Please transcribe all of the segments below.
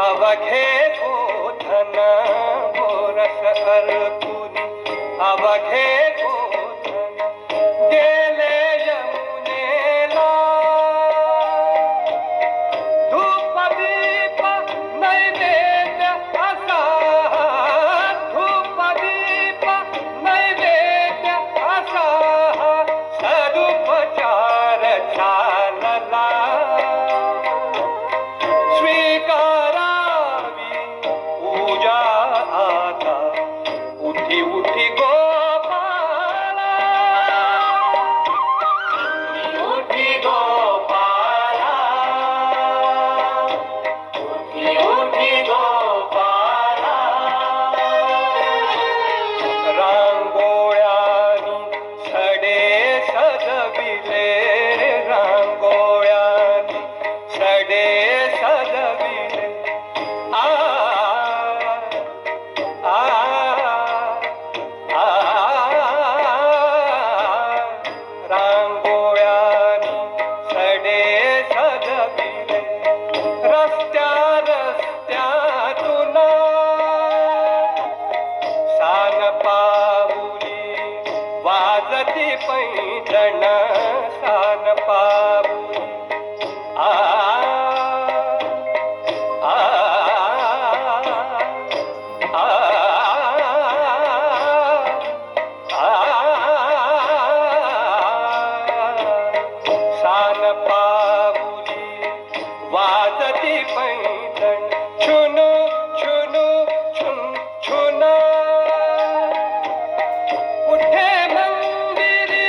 अवघे गोधन गोरस अर्पुनी अवघे गोधन गेले यमुनेला धूप दीप नैवेद्य असा धूप दीप नैवेद्य असा सदुपचार चालला उठी गोपाला उठी गोपाला उठी गोपाला रांगोळ्यानी सडे सजविले रांगोळ्यानी सडे सजविले रांगोळ्यानी सडे सजविले रस्त्या रस्त्यातून सान पाऊली वाजती पैंजण सान पाऊली पाऊली वाजती पैंजण छुनु छुनु छुन छुन कुठे मंदिरी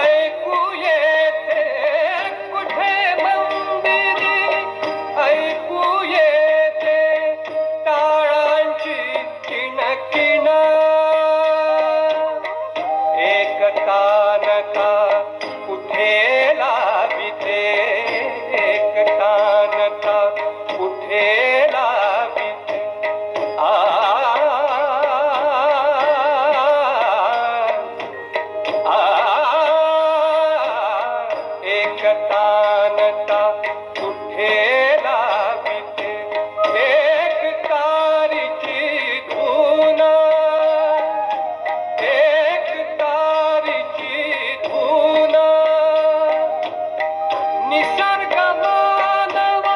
ऐकू येते कुठे मंदिरी ऐकू येते टाळांची किणकिण एक तानका कुठे लाविते एक तानका कुठे लाविते एक तानका कुठे लाविते एक तारीची धून एक तारीची धून निसर्ग मानव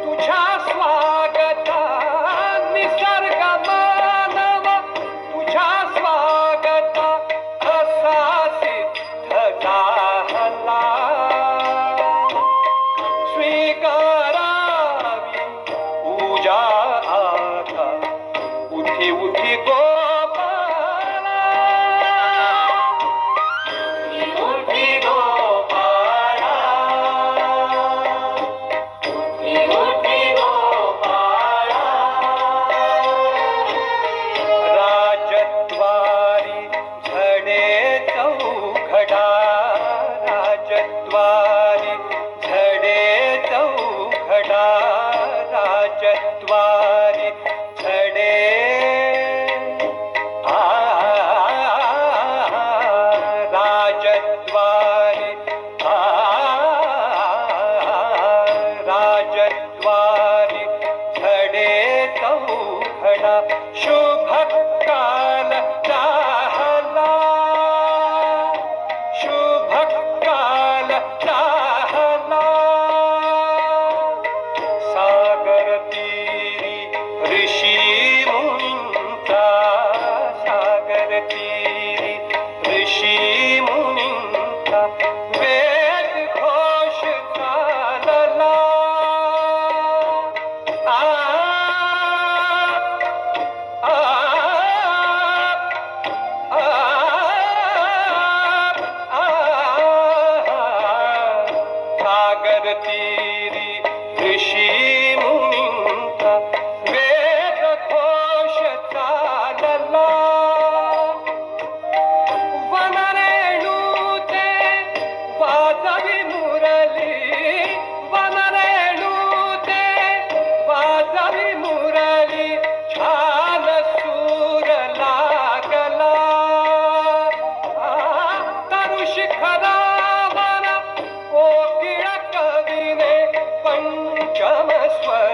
तुझ्या स्वागता निसर्ग मानव तुझ्या स्वागता असा सिद्ध झाला स्वीकारावी पूजा आता उठी उठी गोपाला उठी गोपाला उठी गोपाला राजद्वारी झडे चौघडा राजद्वारी झडे चौघडा राजद्वारी झडे राजद्वारी राजद्वारी झडे चौघडा शुभ काल चाहला शुभ काल चाहला सागर तीरी ऋषी मुनींचा सागर तीरी ऋषी मुनींचा वेद घोष चालला सागर तीरी ऋषी मुनींचा वेद घोष चालला वनरेणूचे वाजवी मुरली वनरेणूचे वाजवी मुरली छान सूर लागला तरु शिखरावर कोकिळ कवीने पंचम स्वर